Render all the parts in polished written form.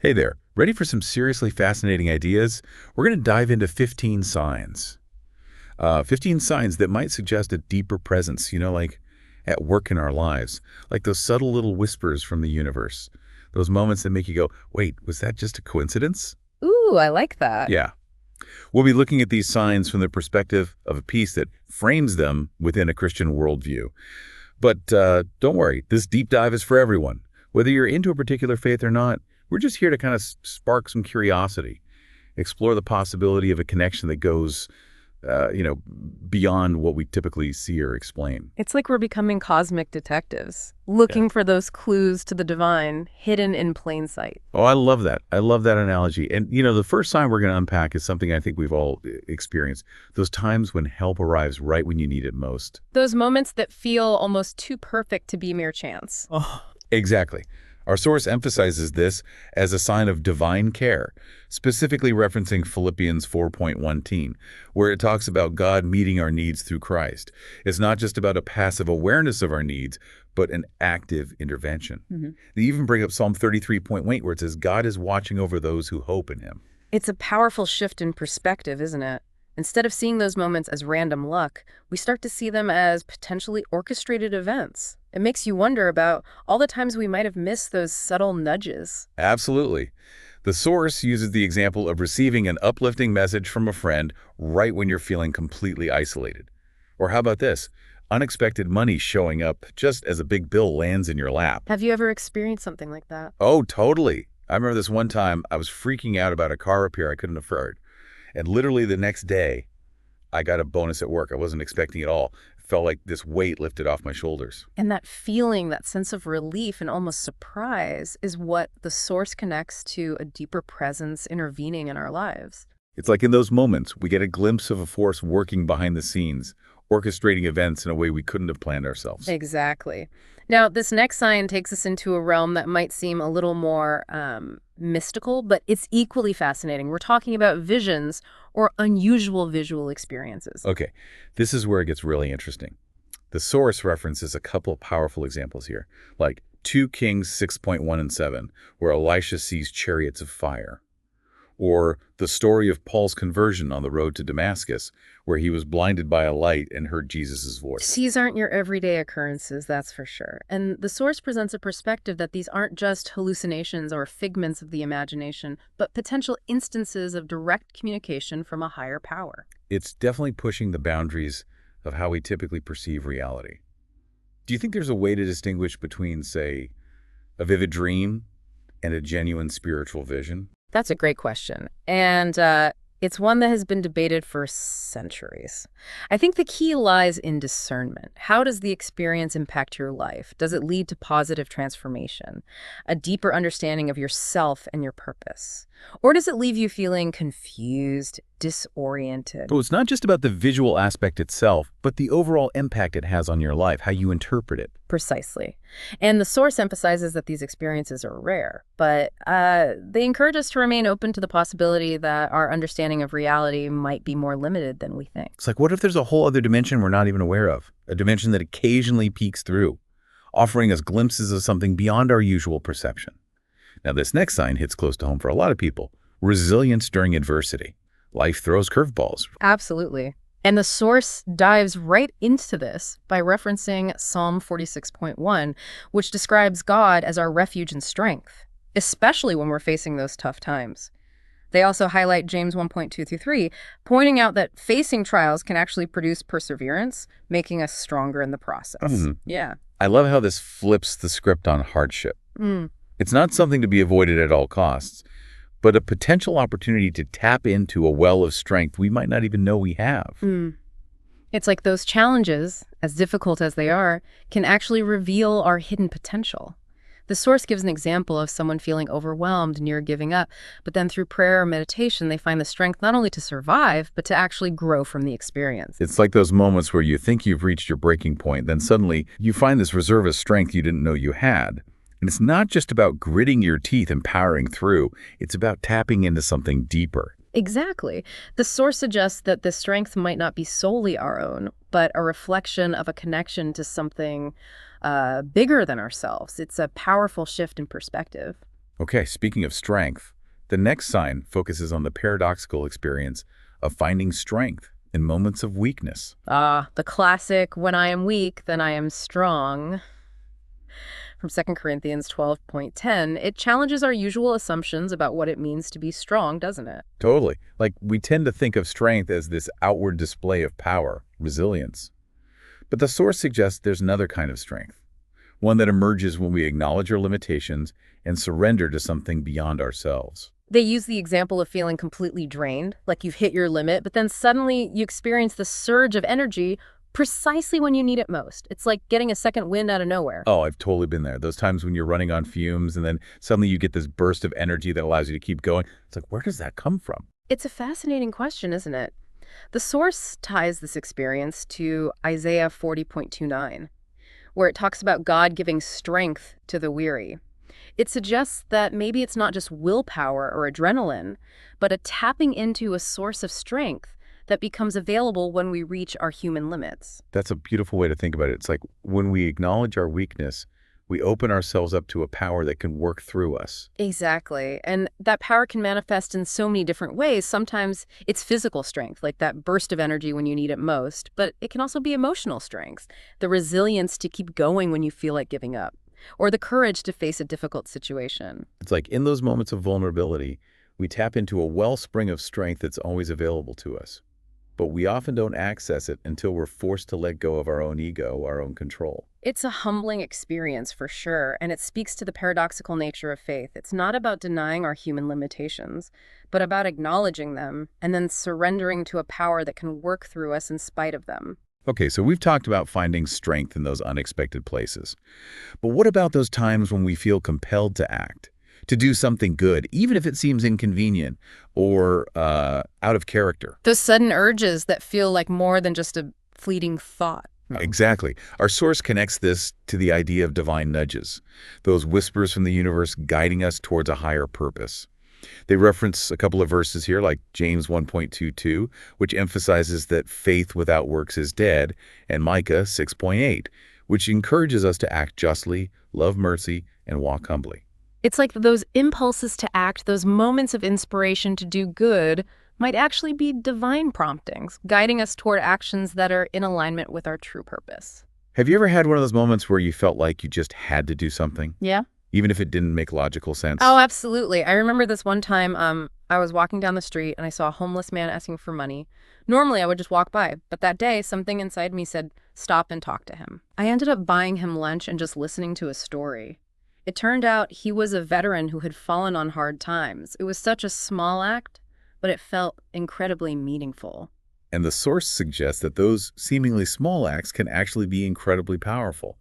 Hey there, ready for some seriously fascinating ideas? We're going to dive into 15 signs. 15 signs that might suggest a deeper presence, like at work in our lives, like those subtle little whispers from the universe. Those moments that make you go, wait, was that just a coincidence? Ooh, I like that. Yeah. We'll be looking at these signs from the perspective of a piece that frames them within a Christian worldview. But don't worry, this deep dive is for everyone. Whether you're into a particular faith or not, we're just here to kind of spark some curiosity, explore the possibility of a connection that goes, you know, beyond what we typically see or explain. It's like we're becoming cosmic detectives, Yeah. looking for those clues to the divine hidden in plain sight. Oh, I love that. I love that analogy. And, the first sign we're going to unpack is something I think we've all experienced. Those times when help arrives right when you need it most. Those moments that feel almost too perfect to be mere chance. Oh. Exactly. Our source emphasizes this as a sign of divine care, specifically referencing Philippians 4:1, where it talks about God meeting our needs through Christ. It's not just about a passive awareness of our needs, but an active intervention. They even bring up Psalm 33:8, where it says, God is watching over those who hope in him. It's a powerful shift in perspective, isn't it? Instead of seeing those moments as random luck, we start to see them as potentially orchestrated events. It makes you wonder about all the times we might have missed those subtle nudges. Absolutely. The source uses the example of receiving an uplifting message from a friend right when you're feeling completely isolated. Or how about this? Unexpected money showing up just as a big bill lands in your lap. Have you ever experienced something like that? Oh, totally. I remember this one time I was freaking out about a car repair I couldn't afford. And literally the next day, I got a bonus at work. I wasn't expecting it all. It felt like this weight lifted off my shoulders. And that feeling, that sense of relief and almost surprise is what the source connects to a deeper presence intervening in our lives. It's like in those moments, we get a glimpse of a force working behind the scenes, orchestrating events in a way we couldn't have planned ourselves. Exactly. Now, this next sign takes us into a realm that might seem a little more mystical, but it's equally fascinating. We're talking about visions or unusual visual experiences. Okay, this is where it gets really interesting. The source references a couple of powerful examples here, like 2 Kings 6:1 and 7, where Elisha sees chariots of fire. Or the story of Paul's conversion on the road to Damascus, where he was blinded by a light and heard Jesus' voice. These aren't your everyday occurrences, that's for sure. And the source presents a perspective that these aren't just hallucinations or figments of the imagination, but potential instances of direct communication from a higher power. It's definitely pushing the boundaries of how we typically perceive reality. Do you think there's a way to distinguish between, say, a vivid dream and a genuine spiritual vision? That's a great question. And it's one that has been debated for centuries. I think the key lies in discernment. How does the experience impact your life? Does it lead to positive transformation, a deeper understanding of yourself and your purpose? Or does it leave you feeling confused, disoriented? So it's not just about the visual aspect itself, but the overall impact it has on your life, how you interpret it. Precisely. And the source emphasizes that these experiences are rare, but they encourage us to remain open to the possibility that our understanding of reality might be more limited than we think. It's like, what if there's a whole other dimension we're not even aware of? A dimension that occasionally peeks through, offering us glimpses of something beyond our usual perception. Now, this next sign hits close to home for a lot of people. Resilience during adversity. Life throws curveballs. Absolutely. And the source dives right into this by referencing Psalm 46:1, which describes God as our refuge and strength, especially when we're facing those tough times. They also highlight James 1:2-3, pointing out that facing trials can actually produce perseverance, making us stronger in the process. Yeah. I love how this flips the script on hardship. Mm. It's not something to be avoided at all costs, but a potential opportunity to tap into a well of strength we might not even know we have. It's like those challenges, as difficult as they are, can actually reveal our hidden potential. The source gives an example of someone feeling overwhelmed, near giving up, but then through prayer or meditation, they find the strength not only to survive, but to actually grow from the experience. It's like those moments where you think you've reached your breaking point, then suddenly you find this reserve of strength you didn't know you had. And it's not just about gritting your teeth and powering through. It's about tapping into something deeper. Exactly. The source suggests that the strength might not be solely our own, but a reflection of a connection to something bigger than ourselves. It's a powerful shift in perspective. Okay, speaking of strength, the next sign focuses on the paradoxical experience of finding strength in moments of weakness. Ah, the classic, when I am weak, then I am strong. From 2 Corinthians 12:10, it challenges our usual assumptions about what it means to be strong, doesn't it? Totally. Like, we tend to think of strength as this outward display of power, resilience. But the source suggests there's another kind of strength, one that emerges when we acknowledge our limitations and surrender to something beyond ourselves. They use the example of feeling completely drained, like you've hit your limit, but then suddenly you experience the surge of energy precisely when you need it most. It's like getting a second wind out of nowhere. Oh, I've totally been there. Those times when you're running on fumes and then suddenly you get this burst of energy that allows you to keep going. It's like, where does that come from? It's a fascinating question, isn't it? The source ties this experience to Isaiah 40:29, where it talks about God giving strength to the weary. It suggests that maybe it's not just willpower or adrenaline, but a tapping into a source of strength that becomes available when we reach our human limits. That's a beautiful way to think about it. It's like when we acknowledge our weakness, we open ourselves up to a power that can work through us. Exactly. And that power can manifest in so many different ways. Sometimes it's physical strength, like that burst of energy when you need it most, but it can also be emotional strength, the resilience to keep going when you feel like giving up, or the courage to face a difficult situation. It's like in those moments of vulnerability, we tap into a wellspring of strength that's always available to us. But we often don't access it until we're forced to let go of our own ego, our own control. It's a humbling experience for sure, and it speaks to the paradoxical nature of faith. It's not about denying our human limitations, but about acknowledging them and then surrendering to a power that can work through us in spite of them. Okay, so we've talked about finding strength in those unexpected places. But what about those times when we feel compelled to act, to do something good, even if it seems inconvenient or out of character? Those sudden urges that feel like more than just a fleeting thought. Exactly. Our source connects this to the idea of divine nudges, those whispers from the universe guiding us towards a higher purpose. They reference a couple of verses here, like James 1:22, which emphasizes that faith without works is dead, and Micah 6:8, which encourages us to act justly, love mercy, and walk humbly. It's like those impulses to act, those moments of inspiration to do good, might actually be divine promptings, guiding us toward actions that are in alignment with our true purpose. Have you ever had one of those moments where you felt like you just had to do something, Yeah. even if it didn't make logical sense? Oh, absolutely. I remember this one time I was walking down the street and I saw a homeless man asking for money. Normally, I would just walk by, but that day, something inside me said, stop and talk to him. I ended up buying him lunch and just listening to his story. It turned out he was a veteran who had fallen on hard times. It was such a small act, but it felt incredibly meaningful. And the source suggests that those seemingly small acts can actually be incredibly powerful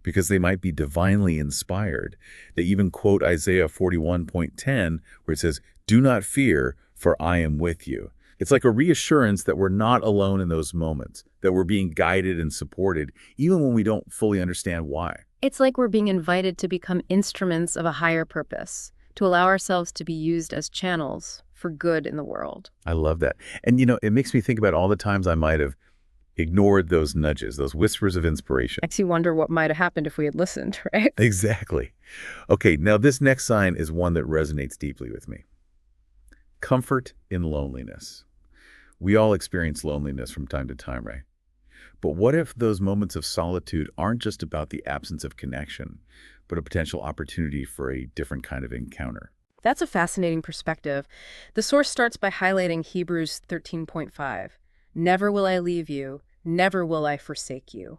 because they might be divinely inspired. They even quote Isaiah 41:10, where it says, "Do not fear, for I am with you." It's like a reassurance that we're not alone in those moments, that we're being guided and supported, even when we don't fully understand why. It's like we're being invited to become instruments of a higher purpose, to allow ourselves to be used as channels for good in the world. I love that. And, it makes me think about all the times I might have ignored those nudges, those whispers of inspiration. Makes you wonder what might have happened if we had listened, right? Exactly. Okay, now this next sign is one that resonates deeply with me. Comfort in loneliness. We all experience loneliness from time to time, right? But what if those moments of solitude aren't just about the absence of connection, but a potential opportunity for a different kind of encounter? That's a fascinating perspective. The source starts by highlighting Hebrews 13:5. Never will I leave you, never will I forsake you.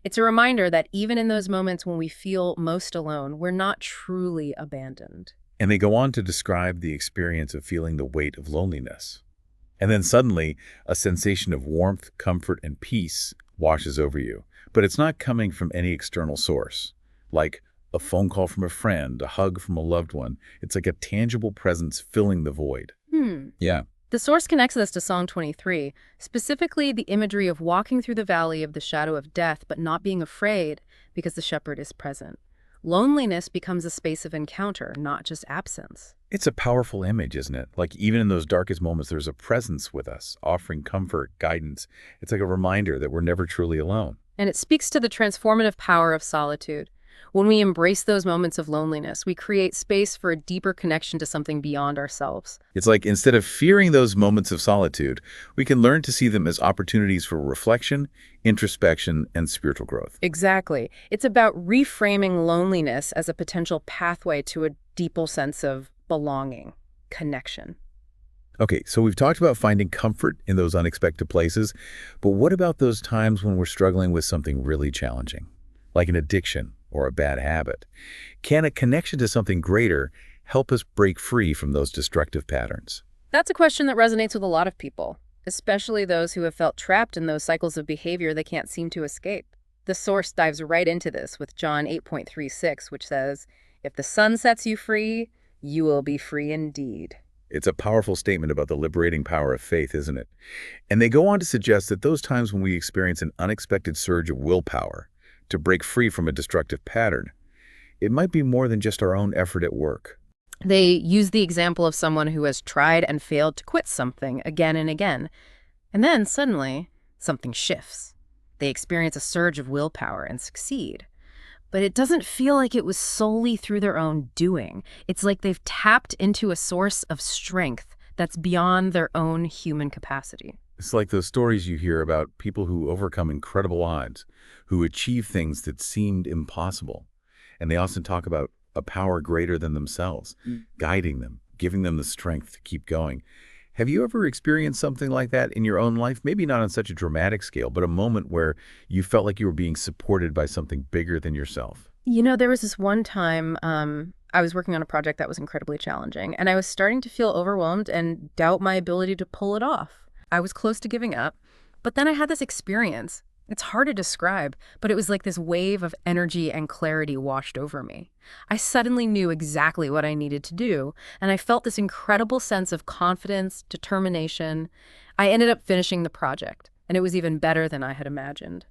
It's a reminder that even in those moments when we feel most alone, we're not truly abandoned. And they go on to describe the experience of feeling the weight of loneliness. And then suddenly, a sensation of warmth, comfort, and peace washes over you. But it's not coming from any external source, like a phone call from a friend, a hug from a loved one. It's like a tangible presence filling the void. Yeah. The source connects us to Psalm 23, specifically the imagery of walking through the valley of the shadow of death, but not being afraid because the shepherd is present. Loneliness becomes a space of encounter, not just absence. It's a powerful image, isn't it? Like even in those darkest moments, there's a presence with us, offering comfort, guidance. It's like a reminder that we're never truly alone. And it speaks to the transformative power of solitude. When we embrace those moments of loneliness, we create space for a deeper connection to something beyond ourselves. It's like instead of fearing those moments of solitude, we can learn to see them as opportunities for reflection, introspection, and spiritual growth. Exactly. It's about reframing loneliness as a potential pathway to a deeper sense of belonging, connection. Okay, so we've talked about finding comfort in those unexpected places, but what about those times when we're struggling with something really challenging, like an addiction or a bad habit? Can a connection to something greater help us break free from those destructive patterns? That's a question that resonates with a lot of people, especially those who have felt trapped in those cycles of behavior they can't seem to escape. The source dives right into this with John 8:36, which says, "If the Son sets you free, you will be free indeed." It's a powerful statement about the liberating power of faith, isn't it? And they go on to suggest that those times when we experience an unexpected surge of willpower to break free from a destructive pattern, it might be more than just our own effort at work. They use the example of someone who has tried and failed to quit something again and again, and then suddenly something shifts. They experience a surge of willpower and succeed. But it doesn't feel like it was solely through their own doing. It's like they've tapped into a source of strength that's beyond their own human capacity. It's like those stories you hear about people who overcome incredible odds, who achieve things that seemed impossible. And they often talk about a power greater than themselves, guiding them, giving them the strength to keep going. Have you ever experienced something like that in your own life? Maybe not on such a dramatic scale, but a moment where you felt like you were being supported by something bigger than yourself. There was this one time I was working on a project that was incredibly challenging, and I was starting to feel overwhelmed and doubt my ability to pull it off. I was close to giving up, but then I had this experience. It's hard to describe, but it was like this wave of energy and clarity washed over me. I suddenly knew exactly what I needed to do, and I felt this incredible sense of confidence, determination. I ended up finishing the project, and it was even better than I had imagined.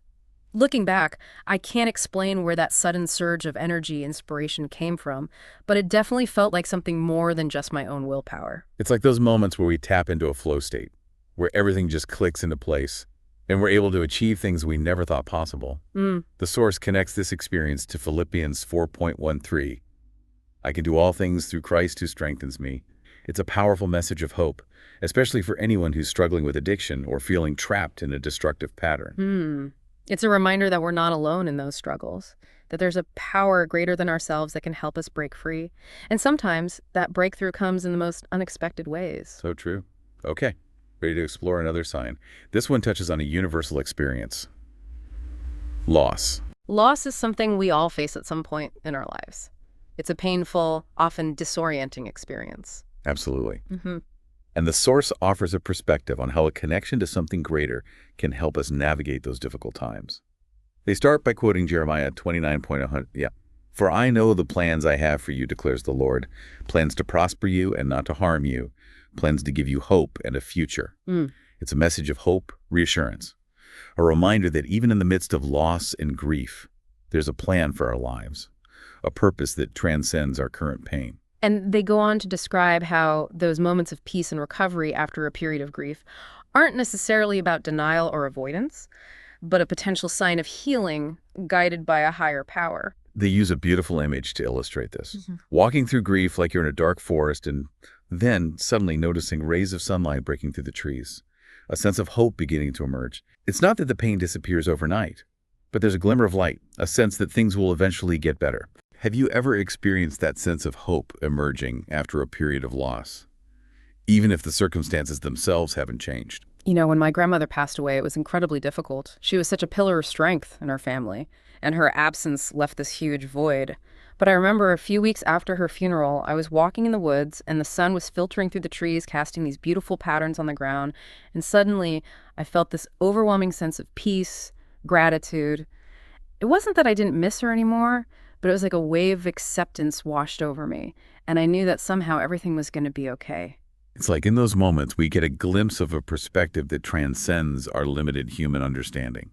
Looking back, I can't explain where that sudden surge of energy, inspiration came from, but it definitely felt like something more than just my own willpower. It's like those moments where we tap into a flow state, where everything just clicks into place, and we're able to achieve things we never thought possible. The source connects this experience to Philippians 4:13. I can do all things through Christ who strengthens me. It's a powerful message of hope, especially for anyone who's struggling with addiction or feeling trapped in a destructive pattern. It's a reminder that we're not alone in those struggles, that there's a power greater than ourselves that can help us break free. And sometimes that breakthrough comes in the most unexpected ways. So true. Okay, ready to explore another sign. This one touches on a universal experience. Loss. Loss is something we all face at some point in our lives. It's a painful, often disorienting experience. Absolutely. And the source offers a perspective on how a connection to something greater can help us navigate those difficult times. They start by quoting Jeremiah 29:100. For I know the plans I have for you, declares the Lord, plans to prosper you and not to harm you, plans to give you hope and a future. It's a message of hope, reassurance, a reminder that even in the midst of loss and grief, there's a plan for our lives, a purpose that transcends our current pain. And they go on to describe how those moments of peace and recovery after a period of grief aren't necessarily about denial or avoidance, but a potential sign of healing guided by a higher power. They use a beautiful image to illustrate this. Walking through grief like you're in a dark forest and then suddenly noticing rays of sunlight breaking through the trees, a sense of hope beginning to emerge. It's not that the pain disappears overnight, but there's a glimmer of light, a sense that things will eventually get better. Have you ever experienced that sense of hope emerging after a period of loss, even if the circumstances themselves haven't changed? When my grandmother passed away, it was incredibly difficult. She was such a pillar of strength in our family, and her absence left this huge void. But I remember a few weeks after her funeral, I was walking in the woods, and the sun was filtering through the trees, casting these beautiful patterns on the ground, and suddenly I felt this overwhelming sense of peace, gratitude. It wasn't that I didn't miss her anymore, but it was like a wave of acceptance washed over me, and I knew that somehow everything was going to be okay. It's like in those moments we get a glimpse of a perspective that transcends our limited human understanding.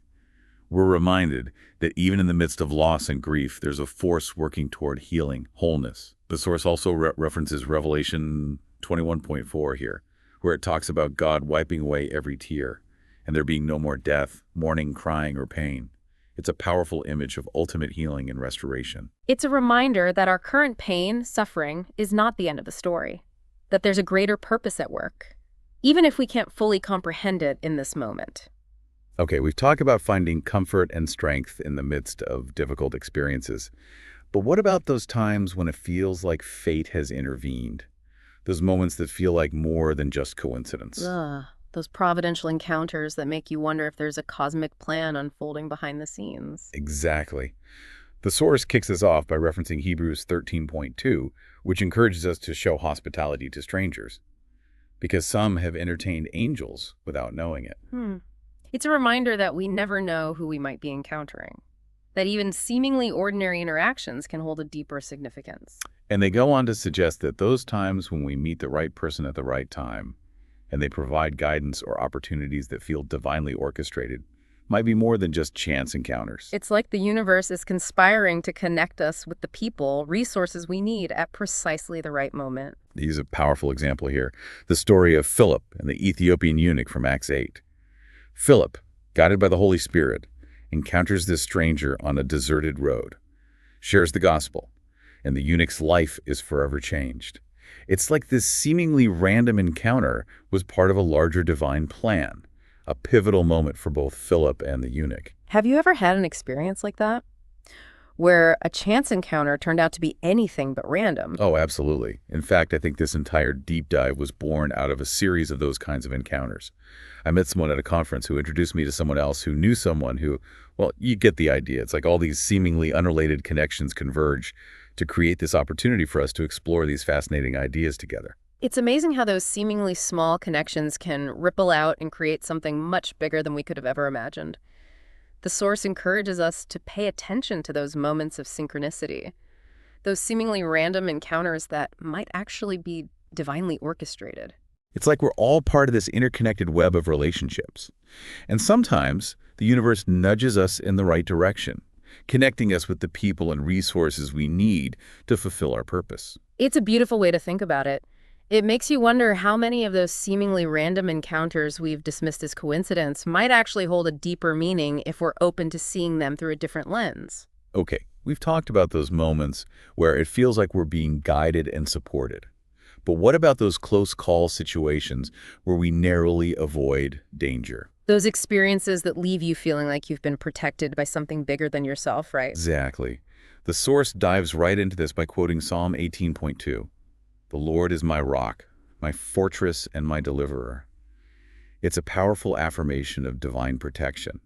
We're reminded that even in the midst of loss and grief, there's a force working toward healing, wholeness. The source also references Revelation 21:4 here, where it talks about God wiping away every tear, and there being no more death, mourning, crying, or pain. It's a powerful image of ultimate healing and restoration. It's a reminder that our current pain, suffering, is not the end of the story, that there's a greater purpose at work, even if we can't fully comprehend it in this moment. Okay, we've talked about finding comfort and strength in the midst of difficult experiences. But what about those times when it feels like fate has intervened? Those moments that feel like more than just coincidence. Ugh, those providential encounters that make you wonder if there's a cosmic plan unfolding behind the scenes. Exactly. The source kicks us off by referencing Hebrews 13.2, which encourages us to show hospitality to strangers, because some have entertained angels without knowing it. It's a reminder that we never know who we might be encountering, that even seemingly ordinary interactions can hold a deeper significance. And they go on to suggest that those times when we meet the right person at the right time, and they provide guidance or opportunities that feel divinely orchestrated, might be more than just chance encounters. It's like the universe is conspiring to connect us with the people, resources we need at precisely the right moment. They use a powerful example here, the story of Philip and the Ethiopian eunuch from Acts 8. Philip, guided by the Holy Spirit, encounters this stranger on a deserted road, shares the gospel, and the eunuch's life is forever changed. It's like this seemingly random encounter was part of a larger divine plan, a pivotal moment for both Philip and the eunuch. Have you ever had an experience like that, where a chance encounter turned out to be anything but random? Oh, absolutely. In fact, I think this entire deep dive was born out of a series of those kinds of encounters. I met someone at a conference who introduced me to someone else who knew someone who, well, you get the idea. It's like all these seemingly unrelated connections converge to create this opportunity for us to explore these fascinating ideas together. It's amazing how those seemingly small connections can ripple out and create something much bigger than we could have ever imagined. The source encourages us to pay attention to those moments of synchronicity, those seemingly random encounters that might actually be divinely orchestrated. It's like we're all part of this interconnected web of relationships. And sometimes the universe nudges us in the right direction, connecting us with the people and resources we need to fulfill our purpose. It's a beautiful way to think about it. It makes you wonder how many of those seemingly random encounters we've dismissed as coincidence might actually hold a deeper meaning if we're open to seeing them through a different lens. Okay, we've talked about those moments where it feels like we're being guided and supported. But what about those close call situations where we narrowly avoid danger? Those experiences that leave you feeling like you've been protected by something bigger than yourself, right? Exactly. The source dives right into this by quoting Psalm 18.2. The Lord is my rock, my fortress and my deliverer. It's a powerful affirmation of divine protection,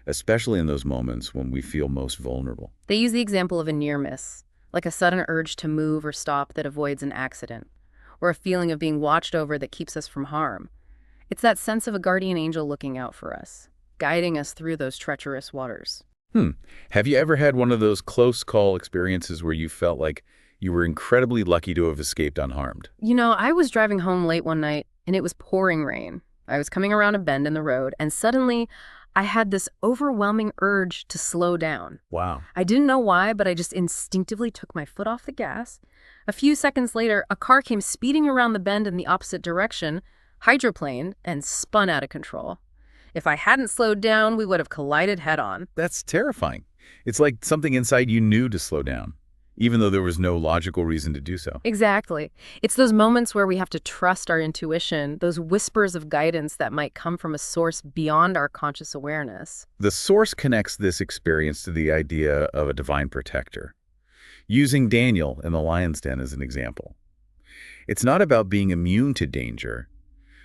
especially in those moments when we feel most vulnerable. They use the example of a near miss, like a sudden urge to move or stop that avoids an accident, or a feeling of being watched over that keeps us from harm. It's that sense of a guardian angel looking out for us, guiding us through those treacherous waters. Have you ever had one of those close call experiences where you felt like you were incredibly lucky to have escaped unharmed? You know, I was driving home late one night, and it was pouring rain. I was coming around a bend in the road, and suddenly I had this overwhelming urge to slow down. Wow. I didn't know why, but I just instinctively took my foot off the gas. A few seconds later, a car came speeding around the bend in the opposite direction, hydroplaned, and spun out of control. If I hadn't slowed down, we would have collided head-on. That's terrifying. It's like something inside you knew to slow down, even though there was no logical reason to do so. Exactly. It's those moments where we have to trust our intuition, those whispers of guidance that might come from a source beyond our conscious awareness. The source connects this experience to the idea of a divine protector, using Daniel in the lion's den as an example. It's not about being immune to danger,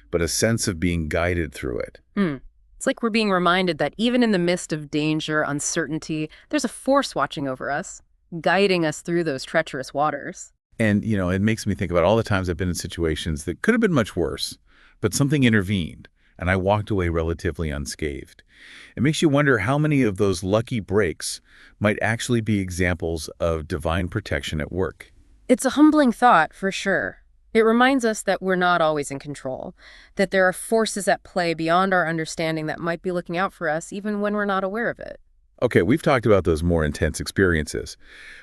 but a sense of being guided through it. It's like we're being reminded that even in the midst of danger, uncertainty, there's a force watching over us, guiding us through those treacherous waters. And, it makes me think about all the times I've been in situations that could have been much worse, but something intervened, and I walked away relatively unscathed. It makes you wonder how many of those lucky breaks might actually be examples of divine protection at work. It's a humbling thought, for sure. It reminds us that we're not always in control, that there are forces at play beyond our understanding that might be looking out for us even when we're not aware of it. Okay, we've talked about those more intense experiences,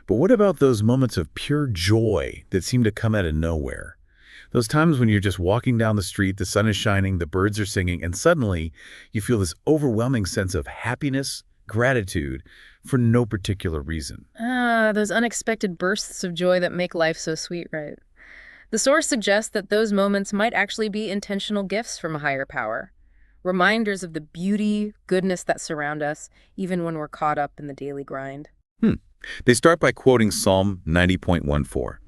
but what about those moments of pure joy that seem to come out of nowhere? Those times when you're just walking down the street, the sun is shining, the birds are singing, and suddenly you feel this overwhelming sense of happiness gratitude for no particular reason. Those unexpected bursts of joy that make life so sweet, right? The source suggests that those moments might actually be intentional gifts from a higher power, reminders of the beauty, goodness that surround us, even when we're caught up in the daily grind. Hmm. They start by quoting Psalm 90.14.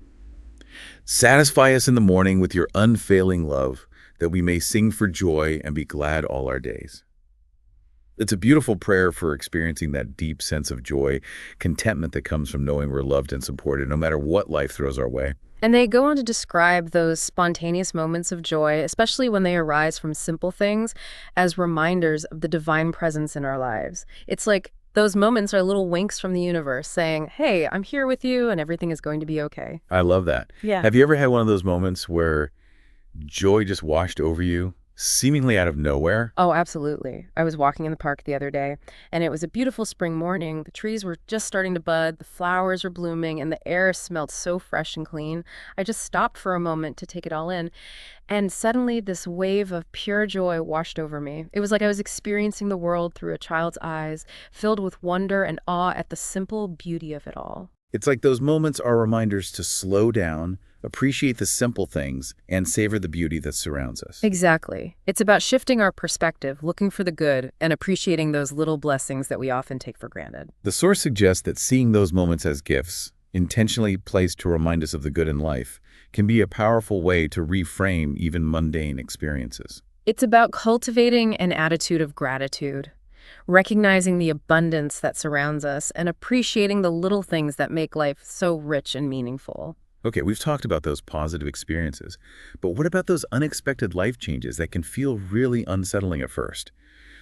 Satisfy us in the morning with your unfailing love, that we may sing for joy and be glad all our days. It's a beautiful prayer for experiencing that deep sense of joy, contentment that comes from knowing we're loved and supported no matter what life throws our way. And they go on to describe those spontaneous moments of joy, especially when they arise from simple things, as reminders of the divine presence in our lives. It's like those moments are little winks from the universe saying, hey, I'm here with you and everything is going to be okay. I love that. Yeah. Have you ever had one of those moments where joy just washed over you, seemingly out of nowhere? Oh, absolutely. I was walking in the park the other day, and it was a beautiful spring morning. The trees were just starting to bud, the flowers were blooming, and the air smelled so fresh and clean. I just stopped for a moment to take it all in, and suddenly this wave of pure joy washed over me. It was like I was experiencing the world through a child's eyes, filled with wonder and awe at the simple beauty of it all. It's like those moments are reminders to slow down, appreciate the simple things, and savor the beauty that surrounds us. Exactly. It's about shifting our perspective, looking for the good, and appreciating those little blessings that we often take for granted. The source suggests that seeing those moments as gifts, intentionally placed to remind us of the good in life, can be a powerful way to reframe even mundane experiences. It's about cultivating an attitude of gratitude, recognizing the abundance that surrounds us, and appreciating the little things that make life so rich and meaningful. Okay, we've talked about those positive experiences, but what about those unexpected life changes that can feel really unsettling at first?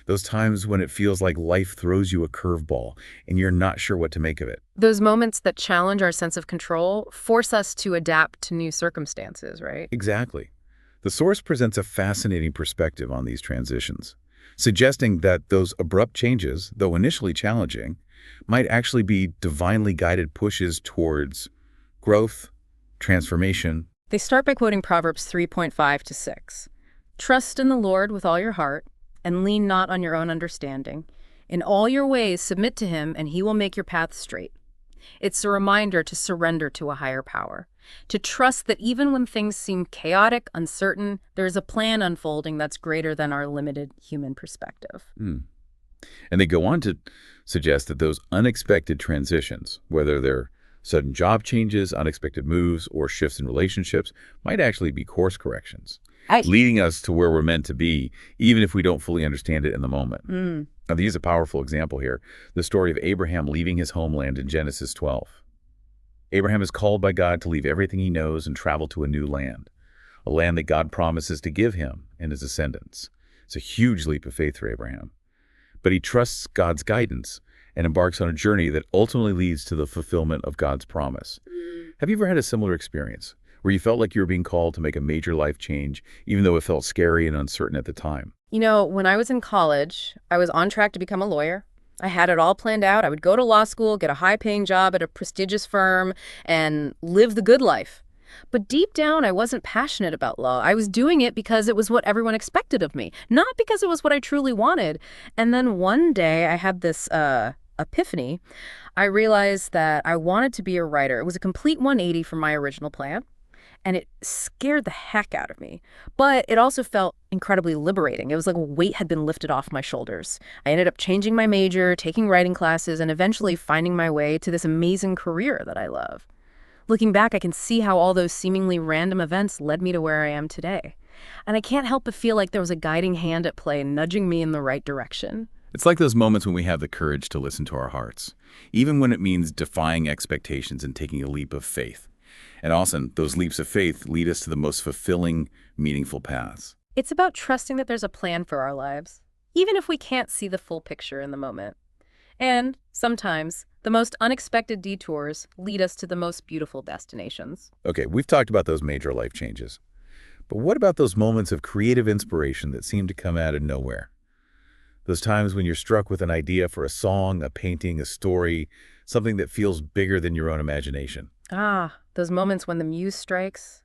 Those times when it feels like life throws you a curveball and you're not sure what to make of it. Those moments that challenge our sense of control force us to adapt to new circumstances, right? Exactly. The source presents a fascinating perspective on these transitions, suggesting that those abrupt changes, though initially challenging, might actually be divinely guided pushes towards growth, transformation. They start by quoting Proverbs 3.5-6. Trust in the Lord with all your heart, and lean not on your own understanding. In all your ways submit to him, and he will make your path straight. It's a reminder to surrender to a higher power, to trust that even when things seem chaotic, uncertain, there's a plan unfolding that's greater than our limited human perspective. And they go on to suggest that those unexpected transitions, whether they're sudden job changes, unexpected moves, or shifts in relationships, might actually be course corrections, leading us to where we're meant to be, even if we don't fully understand it in the moment. Now, to use a powerful example here, the story of Abraham leaving his homeland in Genesis 12. Abraham is called by God to leave everything he knows and travel to a new land, a land that God promises to give him and his descendants. It's a huge leap of faith for Abraham. But he trusts God's guidance and embarks on a journey that ultimately leads to the fulfillment of God's promise. Have you ever had a similar experience where you felt like you were being called to make a major life change, even though it felt scary and uncertain at the time? You know, when I was in college, I was on track to become a lawyer. I had it all planned out. I would go to law school, get a high-paying job at a prestigious firm, and live the good life. But deep down, I wasn't passionate about law. I was doing it because it was what everyone expected of me, not because it was what I truly wanted. And then one day, I had this epiphany. I realized that I wanted to be a writer. It was a complete 180 from my original plan, and it scared the heck out of me. But it also felt incredibly liberating. It was like a weight had been lifted off my shoulders. I ended up changing my major, taking writing classes, and eventually finding my way to this amazing career that I love. Looking back, I can see how all those seemingly random events led me to where I am today. And I can't help but feel like there was a guiding hand at play nudging me in the right direction. It's like those moments when we have the courage to listen to our hearts, even when it means defying expectations and taking a leap of faith. And often, those leaps of faith lead us to the most fulfilling, meaningful paths. It's about trusting that there's a plan for our lives, even if we can't see the full picture in the moment. And sometimes, the most unexpected detours lead us to the most beautiful destinations. Okay, we've talked about those major life changes. But what about those moments of creative inspiration that seem to come out of nowhere? Those times when you're struck with an idea for a song, a painting, a story, something that feels bigger than your own imagination. Those moments when the muse strikes.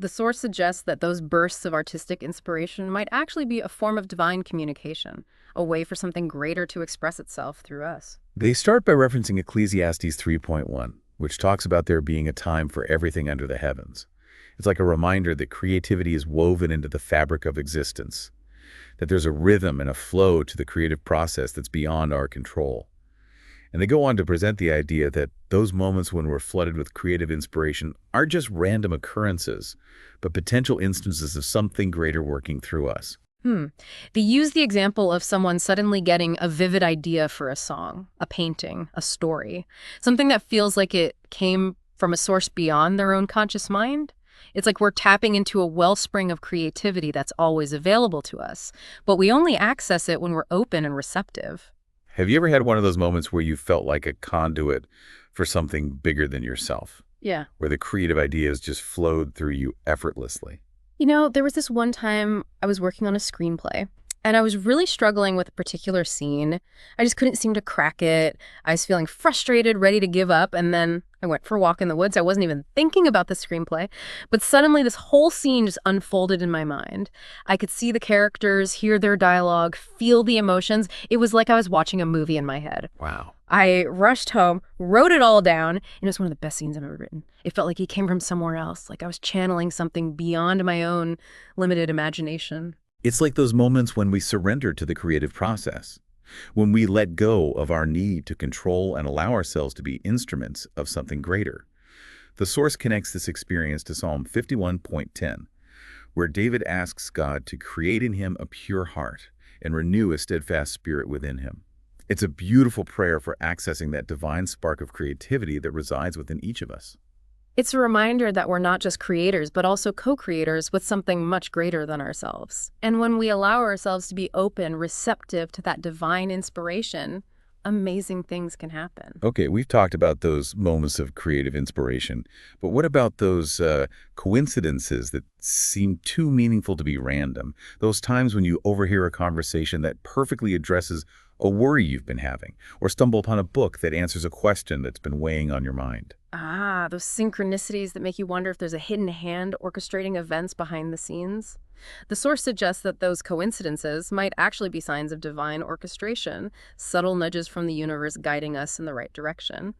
The source suggests that those bursts of artistic inspiration might actually be a form of divine communication, a way for something greater to express itself through us. They start by referencing Ecclesiastes 3.1, which talks about there being a time for everything under the heavens. It's like a reminder that creativity is woven into the fabric of existence, that there's a rhythm and a flow to the creative process that's beyond our control. And they go on to present the idea that those moments when we're flooded with creative inspiration aren't just random occurrences, but potential instances of something greater working through us. They use the example of someone suddenly getting a vivid idea for a song, a painting, a story, something that feels like it came from a source beyond their own conscious mind. It's like we're tapping into a wellspring of creativity that's always available to us, but we only access it when we're open and receptive. Have you ever had one of those moments where you felt like a conduit for something bigger than yourself, Yeah. where the creative ideas just flowed through you effortlessly? There was this one time I was working on a screenplay, and I was really struggling with a particular scene. I just couldn't seem to crack it. I was feeling frustrated, ready to give up, and then I went for a walk in the woods. I wasn't even thinking about the screenplay, but suddenly this whole scene just unfolded in my mind. I could see the characters, hear their dialogue, feel the emotions. It was like I was watching a movie in my head. Wow. I rushed home, wrote it all down, and it was one of the best scenes I've ever written. It felt like it came from somewhere else, like I was channeling something beyond my own limited imagination. It's like those moments when we surrender to the creative process, when we let go of our need to control and allow ourselves to be instruments of something greater. The source connects this experience to Psalm 51.10, where David asks God to create in him a pure heart and renew a steadfast spirit within him. It's a beautiful prayer for accessing that divine spark of creativity that resides within each of us. It's a reminder that we're not just creators, but also co-creators with something much greater than ourselves. And when we allow ourselves to be open, receptive to that divine inspiration, amazing things can happen. Okay, we've talked about those moments of creative inspiration, but what about those coincidences that seem too meaningful to be random? Those times when you overhear a conversation that perfectly addresses a worry you've been having, or stumble upon a book that answers a question that's been weighing on your mind. Those synchronicities that make you wonder if there's a hidden hand orchestrating events behind the scenes. The source suggests that those coincidences might actually be signs of divine orchestration, subtle nudges from the universe guiding us in the right direction.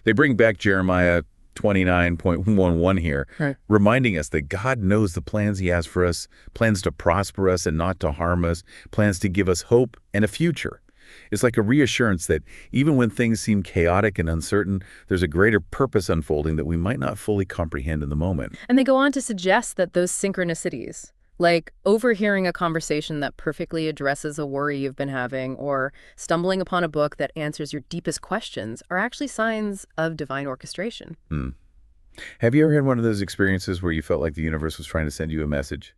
They bring back Jeremiah 29.11 here, Right. reminding us that God knows the plans he has for us, plans to prosper us and not to harm us, plans to give us hope and a future. It's like a reassurance that even when things seem chaotic and uncertain, there's a greater purpose unfolding that we might not fully comprehend in the moment. And they go on to suggest that those synchronicities, like overhearing a conversation that perfectly addresses a worry you've been having, or stumbling upon a book that answers your deepest questions, are actually signs of divine orchestration. Have you ever had one of those experiences where you felt like the universe was trying to send you a message,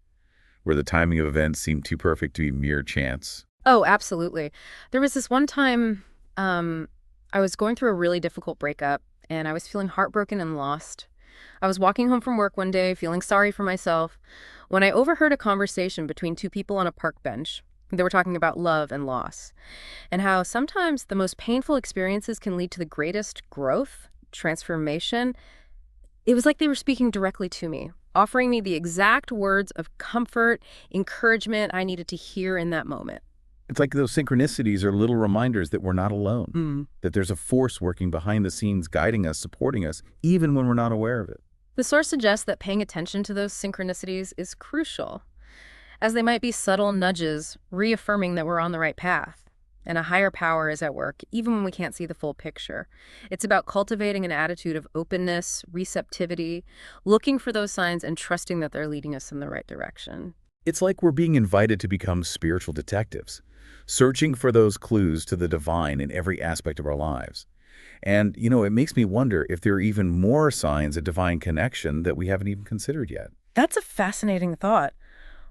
where the timing of events seemed too perfect to be mere chance? Oh, absolutely. There was this one time I was going through a really difficult breakup, and I was feeling heartbroken and lost. I was walking home from work one day, feeling sorry for myself, when I overheard a conversation between two people on a park bench. They were talking about love and loss, and how sometimes the most painful experiences can lead to the greatest growth, transformation. It was like they were speaking directly to me, offering me the exact words of comfort, encouragement I needed to hear in that moment. It's like those synchronicities are little reminders that we're not alone, that there's a force working behind the scenes, guiding us, supporting us, even when we're not aware of it. The source suggests that paying attention to those synchronicities is crucial, as they might be subtle nudges reaffirming that we're on the right path, and a higher power is at work, even when we can't see the full picture. It's about cultivating an attitude of openness, receptivity, looking for those signs and trusting that they're leading us in the right direction. It's like we're being invited to become spiritual detectives, searching for those clues to the divine in every aspect of our lives. And, it makes me wonder if there are even more signs of divine connection that we haven't even considered yet. That's a fascinating thought.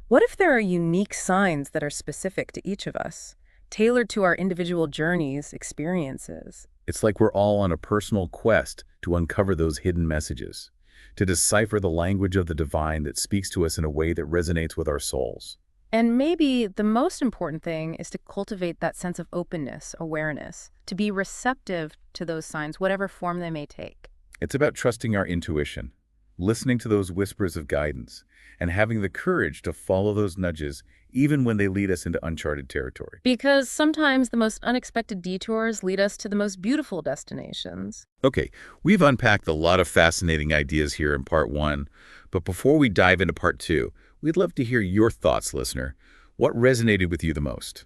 What if there are unique signs that are specific to each of us, tailored to our individual journeys, experiences? It's like we're all on a personal quest to uncover those hidden messages, to decipher the language of the divine that speaks to us in a way that resonates with our souls. And maybe the most important thing is to cultivate that sense of openness, awareness, to be receptive to those signs, whatever form they may take. It's about trusting our intuition, listening to those whispers of guidance, and having the courage to follow those nudges even when they lead us into uncharted territory. Because sometimes the most unexpected detours lead us to the most beautiful destinations. Okay, we've unpacked a lot of fascinating ideas here in part one, but before we dive into part two, we'd love to hear your thoughts, listener. What resonated with you the most?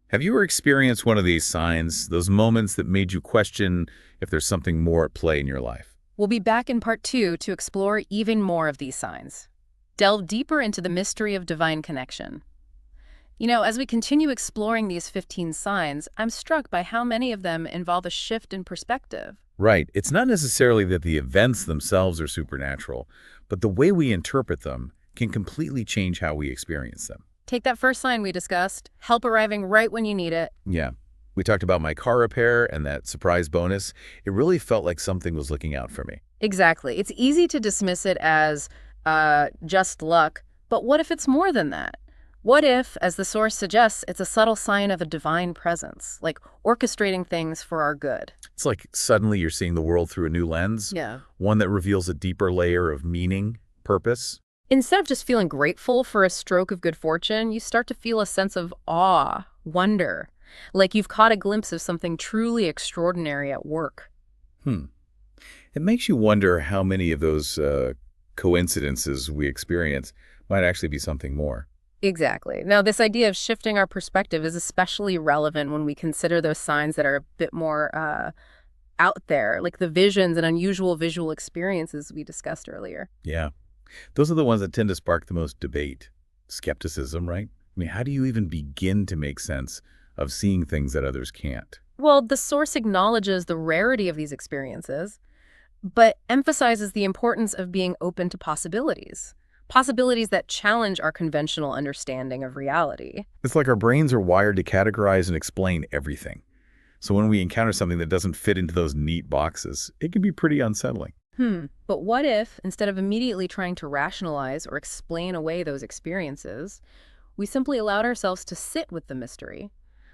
Have you ever experienced one of these signs, those moments that made you question if there's something more at play in your life? We'll be back in part two to explore even more of these signs. Delve deeper into the mystery of divine connection. As we continue exploring these 15 signs, I'm struck by how many of them involve a shift in perspective. Right. It's not necessarily that the events themselves are supernatural, but the way we interpret them can completely change how we experience them. Take that first sign we discussed, help arriving right when you need it. Yeah. We talked about my car repair and that surprise bonus. It really felt like something was looking out for me. Exactly. It's easy to dismiss it as just luck, but what if it's more than that? What if, as the source suggests, it's a subtle sign of a divine presence, like orchestrating things for our good? It's like suddenly you're seeing the world through a new lens, Yeah. one that reveals a deeper layer of meaning, purpose. Instead of just feeling grateful for a stroke of good fortune, you start to feel a sense of awe, wonder, like you've caught a glimpse of something truly extraordinary at work. It makes you wonder how many of those coincidences we experience might actually be something more. Exactly. Now, this idea of shifting our perspective is especially relevant when we consider those signs that are a bit more out there, like the visions and unusual visual experiences we discussed earlier. Yeah. Those are the ones that tend to spark the most debate. Skepticism, right? I mean, how do you even begin to make sense of seeing things that others can't? Well, the source acknowledges the rarity of these experiences, but emphasizes the importance of being open to possibilities. Possibilities that challenge our conventional understanding of reality. It's like our brains are wired to categorize and explain everything. So when we encounter something that doesn't fit into those neat boxes, it can be pretty unsettling. But what if, instead of immediately trying to rationalize or explain away those experiences, we simply allowed ourselves to sit with the mystery?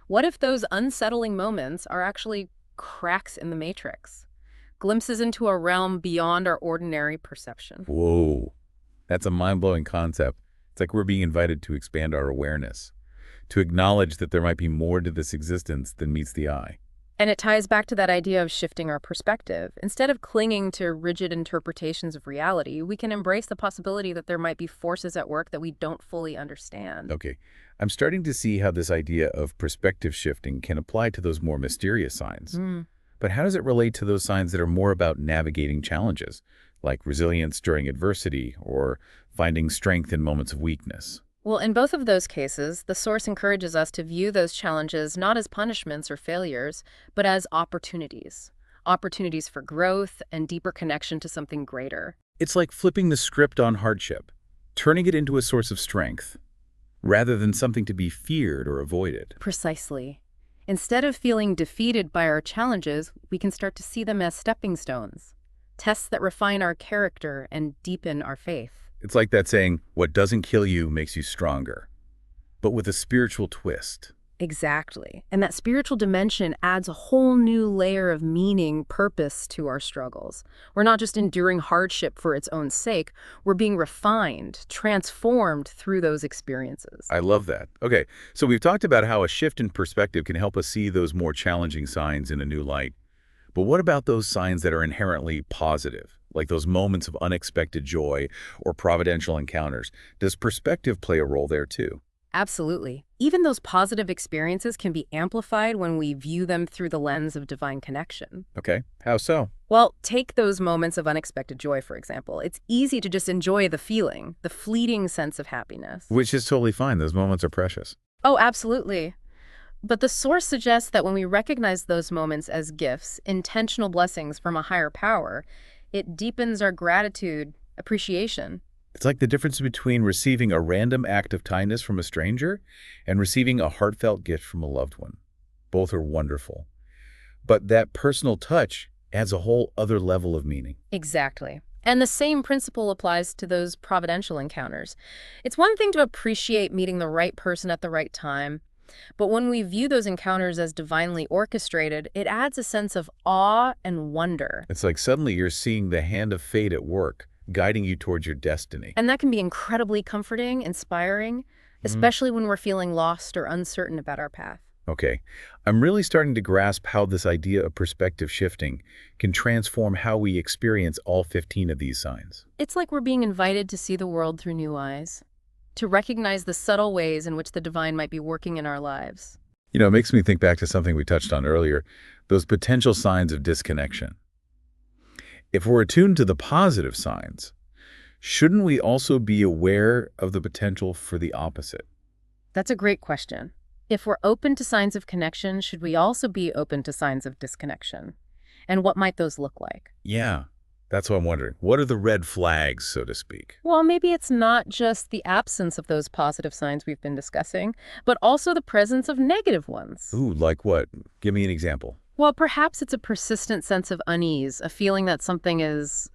What if those unsettling moments are actually cracks in the matrix? Glimpses into a realm beyond our ordinary perception. Whoa, that's a mind-blowing concept. It's like we're being invited to expand our awareness, to acknowledge that there might be more to this existence than meets the eye. And it ties back to that idea of shifting our perspective. Instead of clinging to rigid interpretations of reality, we can embrace the possibility that there might be forces at work that we don't fully understand. Okay, I'm starting to see how this idea of perspective shifting can apply to those more mysterious signs. But how does it relate to those signs that are more about navigating challenges, like resilience during adversity or finding strength in moments of weakness? Well, in both of those cases, the source encourages us to view those challenges not as punishments or failures, but as opportunities. Opportunities for growth and deeper connection to something greater. It's like flipping the script on hardship, turning it into a source of strength, rather than something to be feared or avoided. Precisely. Instead of feeling defeated by our challenges, we can start to see them as stepping stones, tests that refine our character and deepen our faith. It's like that saying, what doesn't kill you makes you stronger, but with a spiritual twist. Exactly. And that spiritual dimension adds a whole new layer of meaning, purpose to our struggles. We're not just enduring hardship for its own sake, we're being refined, transformed through those experiences. I love that. Okay, so we've talked about how a shift in perspective can help us see those more challenging signs in a new light. But what about those signs that are inherently positive, like those moments of unexpected joy or providential encounters? Does perspective play a role there too? Absolutely. Even those positive experiences can be amplified when we view them through the lens of divine connection. Okay, how so? Well, take those moments of unexpected joy, for example. It's easy to just enjoy the feeling, the fleeting sense of happiness. Which is totally fine. Those moments are precious. Oh, absolutely. But the source suggests that when we recognize those moments as gifts, intentional blessings from a higher power, it deepens our gratitude, appreciation. It's like the difference between receiving a random act of kindness from a stranger and receiving a heartfelt gift from a loved one. Both are wonderful. But that personal touch adds a whole other level of meaning. Exactly. And the same principle applies to those providential encounters. It's one thing to appreciate meeting the right person at the right time, but when we view those encounters as divinely orchestrated, it adds a sense of awe and wonder. It's like suddenly you're seeing the hand of fate at work, guiding you towards your destiny. And that can be incredibly comforting, inspiring, especially when we're feeling lost or uncertain about our path. Okay, I'm really starting to grasp how this idea of perspective shifting can transform how we experience all 15 of these signs. It's like we're being invited to see the world through new eyes, to recognize the subtle ways in which the divine might be working in our lives. It makes me think back to something we touched on earlier, those potential signs of disconnection. If we're attuned to the positive signs, shouldn't we also be aware of the potential for the opposite? That's a great question. If we're open to signs of connection, should we also be open to signs of disconnection? And what might those look like? Yeah, that's what I'm wondering. What are the red flags, so to speak? Well, maybe it's not just the absence of those positive signs we've been discussing, but also the presence of negative ones. Ooh, like what? Give me an example. Well, perhaps it's a persistent sense of unease, a feeling that something is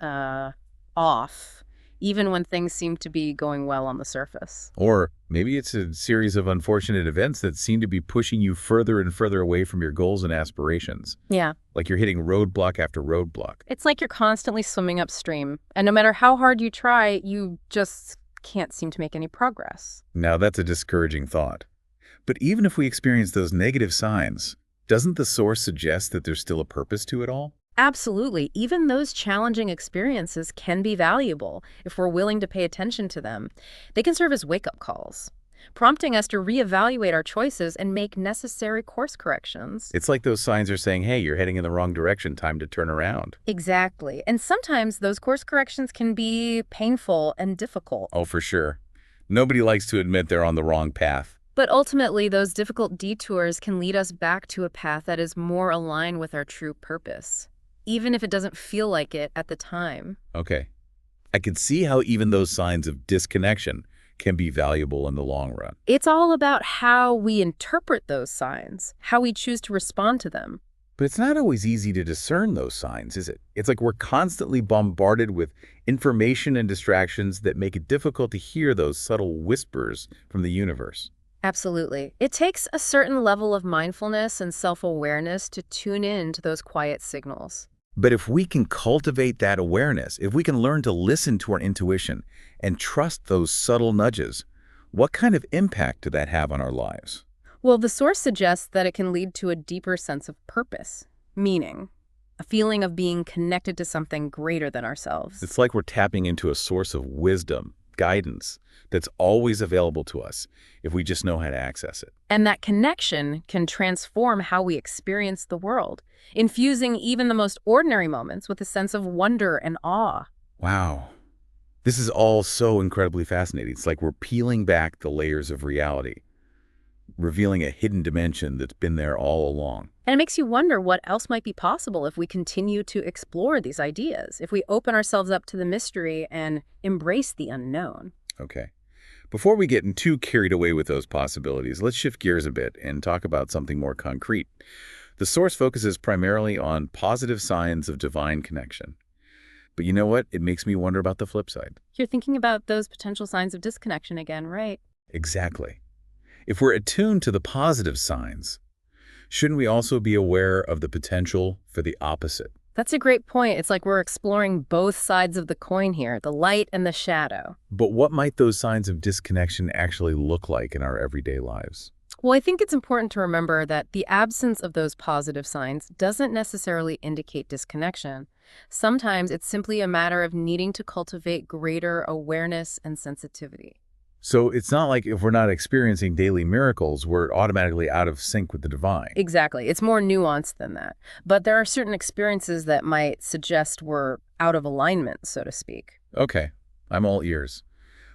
off, even when things seem to be going well on the surface. Or maybe it's a series of unfortunate events that seem to be pushing you further and further away from your goals and aspirations. Yeah. Like you're hitting roadblock after roadblock. It's like you're constantly swimming upstream, and no matter how hard you try, you just can't seem to make any progress. Now that's a discouraging thought. But even if we experience those negative signs, doesn't the source suggest that there's still a purpose to it all? Absolutely. Even those challenging experiences can be valuable if we're willing to pay attention to them. They can serve as wake-up calls, prompting us to reevaluate our choices and make necessary course corrections. It's like those signs are saying, hey, you're heading in the wrong direction, time to turn around. Exactly. And sometimes those course corrections can be painful and difficult. Oh, for sure. Nobody likes to admit they're on the wrong path. But ultimately, those difficult detours can lead us back to a path that is more aligned with our true purpose, even if it doesn't feel like it at the time. Okay. I can see how even those signs of disconnection can be valuable in the long run. It's all about how we interpret those signs, how we choose to respond to them. But it's not always easy to discern those signs, is it? It's like we're constantly bombarded with information and distractions that make it difficult to hear those subtle whispers from the universe. Absolutely. It takes a certain level of mindfulness and self-awareness to tune in to those quiet signals. But if we can cultivate that awareness, if we can learn to listen to our intuition and trust those subtle nudges, what kind of impact did that have on our lives? Well, the source suggests that it can lead to a deeper sense of purpose, meaning, a feeling of being connected to something greater than ourselves. It's like we're tapping into a source of wisdom, guidance, that's always available to us if we just know how to access it. And that connection can transform how we experience the world, infusing even the most ordinary moments with a sense of wonder and awe. Wow. This is all so incredibly fascinating. It's like we're peeling back the layers of reality, revealing a hidden dimension that's been there all along. And it makes you wonder what else might be possible if we continue to explore these ideas, if we open ourselves up to the mystery and embrace the unknown. Okay. Before we get too carried away with those possibilities, let's shift gears a bit and talk about something more concrete. The source focuses primarily on positive signs of divine connection. But you know what? It makes me wonder about the flip side. You're thinking about those potential signs of disconnection again, right? Exactly. If we're attuned to the positive signs, shouldn't we also be aware of the potential for the opposite? That's a great point. It's like we're exploring both sides of the coin here, the light and the shadow. But what might those signs of disconnection actually look like in our everyday lives? Well, I think it's important to remember that the absence of those positive signs doesn't necessarily indicate disconnection. Sometimes it's simply a matter of needing to cultivate greater awareness and sensitivity. So it's not like if we're not experiencing daily miracles, we're automatically out of sync with the divine. Exactly. It's more nuanced than that. But there are certain experiences that might suggest we're out of alignment, so to speak. Okay, I'm all ears.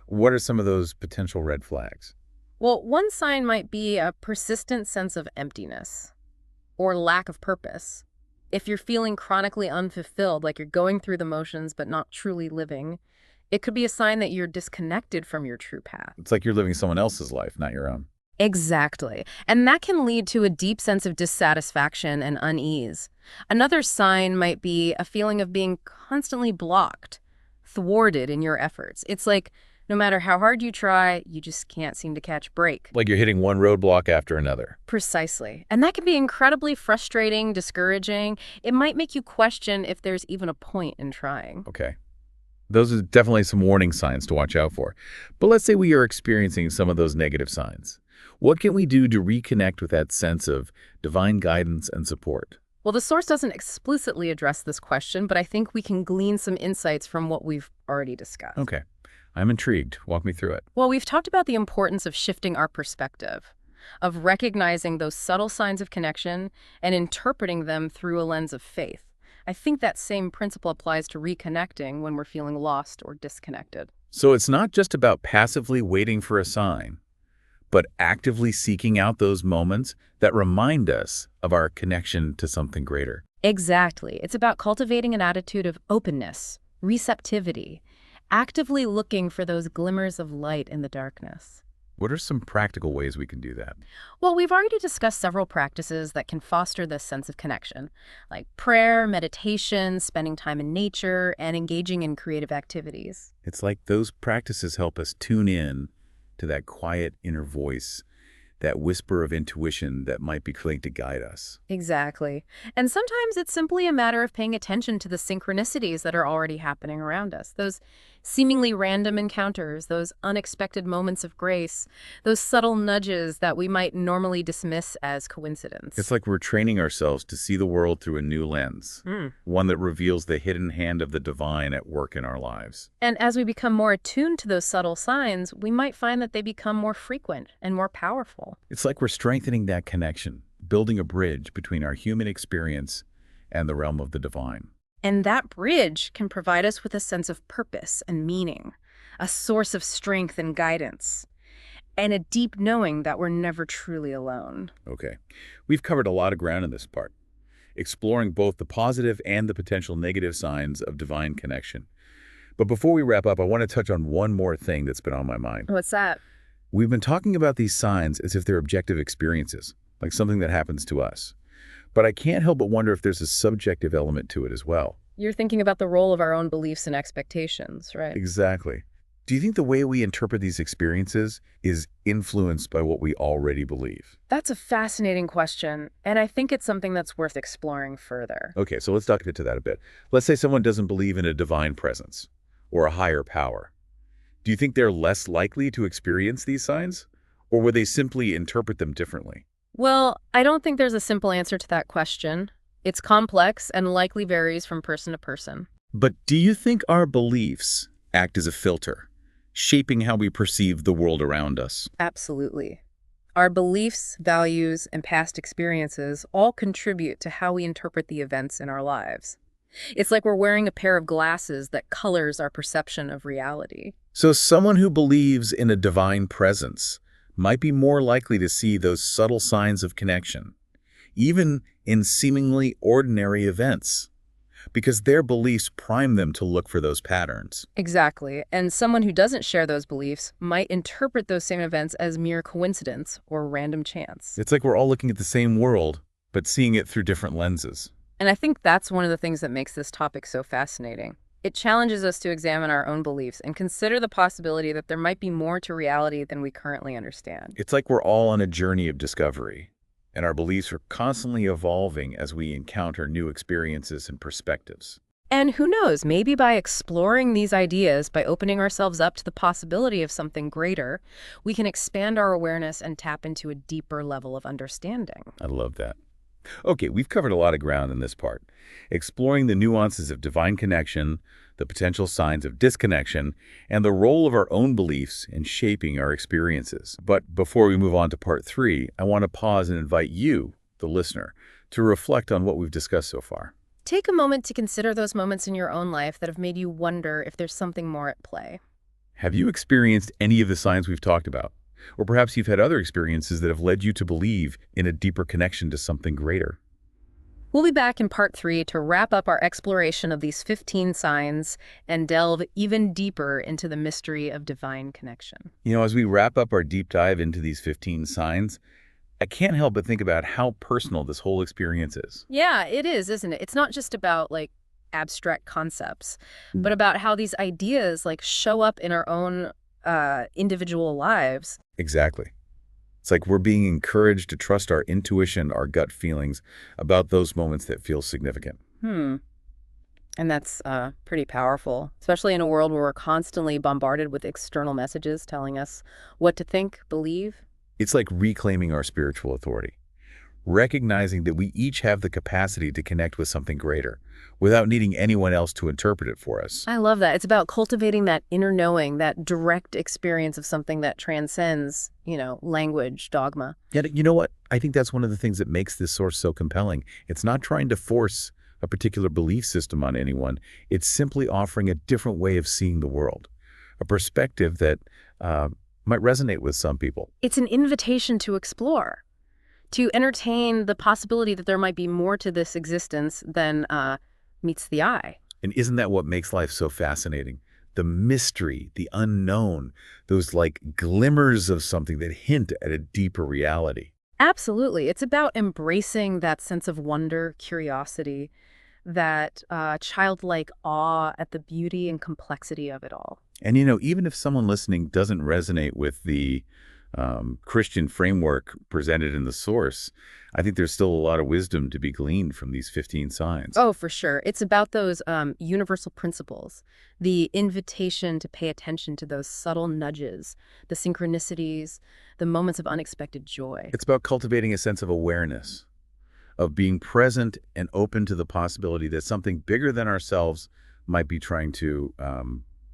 What are some of those potential red flags? Well, one sign might be a persistent sense of emptiness or lack of purpose. If you're feeling chronically unfulfilled, like you're going through the motions but not truly living, it could be a sign that you're disconnected from your true path. It's like you're living someone else's life, not your own. Exactly. And that can lead to a deep sense of dissatisfaction and unease. Another sign might be a feeling of being constantly blocked, thwarted in your efforts. It's like no matter how hard you try, you just can't seem to catch a break. Like you're hitting one roadblock after another. Precisely. And that can be incredibly frustrating, discouraging. It might make you question if there's even a point in trying. Okay. Those are definitely some warning signs to watch out for. But let's say we are experiencing some of those negative signs. What can we do to reconnect with that sense of divine guidance and support? Well, the source doesn't explicitly address this question, but I think we can glean some insights from what we've already discussed. Okay, I'm intrigued. Walk me through it. Well, we've talked about the importance of shifting our perspective, of recognizing those subtle signs of connection and interpreting them through a lens of faith. I think that same principle applies to reconnecting when we're feeling lost or disconnected. So it's not just about passively waiting for a sign, but actively seeking out those moments that remind us of our connection to something greater. Exactly. It's about cultivating an attitude of openness, receptivity, actively looking for those glimmers of light in the darkness. What are some practical ways we can do that? Well, we've already discussed several practices that can foster this sense of connection, like prayer, meditation, spending time in nature, and engaging in creative activities. It's like those practices help us tune in to that quiet inner voice, that whisper of intuition that might be trying to guide us. Exactly. And sometimes it's simply a matter of paying attention to the synchronicities that are already happening around us. Those seemingly random encounters, those unexpected moments of grace, those subtle nudges that we might normally dismiss as coincidence. It's like we're training ourselves to see the world through a new lens, one that reveals the hidden hand of the divine at work in our lives. And as we become more attuned to those subtle signs, we might find that they become more frequent and more powerful. It's like we're strengthening that connection, building a bridge between our human experience and the realm of the divine. And that bridge can provide us with a sense of purpose and meaning, a source of strength and guidance, and a deep knowing that we're never truly alone. Okay, we've covered a lot of ground in this part, exploring both the positive and the potential negative signs of divine connection. But before we wrap up, I want to touch on one more thing that's been on my mind. What's that? We've been talking about these signs as if they're objective experiences, like something that happens to us. But I can't help but wonder if there's a subjective element to it as well. You're thinking about the role of our own beliefs and expectations, right? Exactly. Do you think the way we interpret these experiences is influenced by what we already believe? That's a fascinating question, and I think it's something that's worth exploring further. Okay, so let's dive into that a bit. Let's say someone doesn't believe in a divine presence or a higher power. Do you think they're less likely to experience these signs, or would they simply interpret them differently? Well, I don't think there's a simple answer to that question. It's complex and likely varies from person to person. But do you think our beliefs act as a filter, shaping how we perceive the world around us? Absolutely. Our beliefs, values, and past experiences all contribute to how we interpret the events in our lives. It's like we're wearing a pair of glasses that colors our perception of reality. So someone who believes in a divine presence might be more likely to see those subtle signs of connection, even in seemingly ordinary events, because their beliefs prime them to look for those patterns. Exactly. And someone who doesn't share those beliefs might interpret those same events as mere coincidence or random chance. It's like we're all looking at the same world, but seeing it through different lenses. And I think that's one of the things that makes this topic so fascinating. It challenges us to examine our own beliefs and consider the possibility that there might be more to reality than we currently understand. It's like we're all on a journey of discovery, and our beliefs are constantly evolving as we encounter new experiences and perspectives. And who knows, maybe by exploring these ideas, by opening ourselves up to the possibility of something greater, we can expand our awareness and tap into a deeper level of understanding. I love that. Okay, we've covered a lot of ground in this part, exploring the nuances of divine connection, the potential signs of disconnection, and the role of our own beliefs in shaping our experiences. But before we move on to part 3, I want to pause and invite you, the listener, to reflect on what we've discussed so far. Take a moment to consider those moments in your own life that have made you wonder if there's something more at play. Have you experienced any of the signs we've talked about? Or perhaps you've had other experiences that have led you to believe in a deeper connection to something greater. We'll be back in part 3 to wrap up our exploration of these 15 signs and delve even deeper into the mystery of divine connection. You know, as we wrap up our deep dive into these 15 signs, I can't help but think about how personal this whole experience is. Yeah, it is, isn't it? It's not just about abstract concepts, but about how these ideas show up in our own individual lives. Exactly. It's like we're being encouraged to trust our intuition, our gut feelings about those moments that feel significant. And that's pretty powerful, especially in a world where we're constantly bombarded with external messages telling us what to think, believe. It's like reclaiming our spiritual authority, recognizing that we each have the capacity to connect with something greater without needing anyone else to interpret it for us. I love that. It's about cultivating that inner knowing, that direct experience of something that transcends, language, dogma. Yet, you know what? I think that's one of the things that makes this source so compelling. It's not trying to force a particular belief system on anyone. It's simply offering a different way of seeing the world, a perspective that might resonate with some people. It's an invitation to explore, to entertain the possibility that there might be more to this existence than meets the eye. And isn't that what makes life so fascinating? The mystery, the unknown, those like glimmers of something that hint at a deeper reality. Absolutely. It's about embracing that sense of wonder, curiosity, that childlike awe at the beauty and complexity of it all. And even if someone listening doesn't resonate with the Christian framework presented in the source, I think there's still a lot of wisdom to be gleaned from these 15 signs. Oh, for sure. It's about those universal principles, the invitation to pay attention to those subtle nudges, the synchronicities, the moments of unexpected joy. It's about cultivating a sense of awareness, of being present and open to the possibility that something bigger than ourselves might be trying to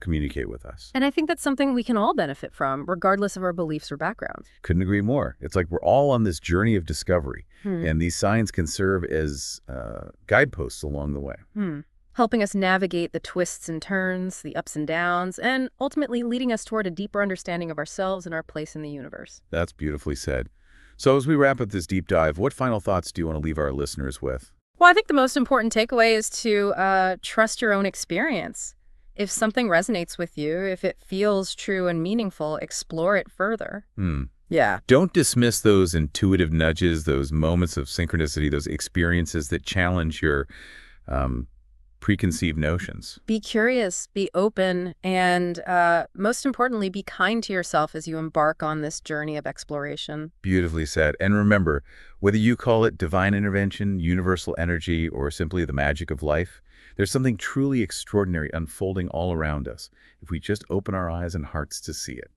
communicate with us. And I think that's something we can all benefit from, regardless of our beliefs or backgrounds. Couldn't agree more. It's like we're all on this journey of discovery, and these signs can serve as guideposts along the way. Helping us navigate the twists and turns, the ups and downs, and ultimately leading us toward a deeper understanding of ourselves and our place in the universe. That's beautifully said. So as we wrap up this deep dive, what final thoughts do you want to leave our listeners with? Well, I think the most important takeaway is to trust your own experience. If something resonates with you, if it feels true and meaningful, explore it further. Yeah. Don't dismiss those intuitive nudges, those moments of synchronicity, those experiences that challenge your preconceived notions. Be curious, be open, and most importantly, be kind to yourself as you embark on this journey of exploration. Beautifully said. And remember, whether you call it divine intervention, universal energy, or simply the magic of life, there's something truly extraordinary unfolding all around us if we just open our eyes and hearts to see it.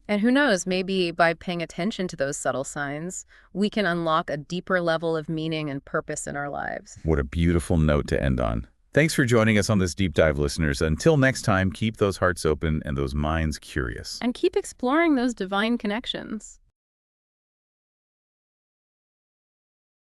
And who knows, maybe by paying attention to those subtle signs, we can unlock a deeper level of meaning and purpose in our lives. What a beautiful note to end on. Thanks for joining us on this deep dive, listeners. Until next time, keep those hearts open and those minds curious. And keep exploring those divine connections.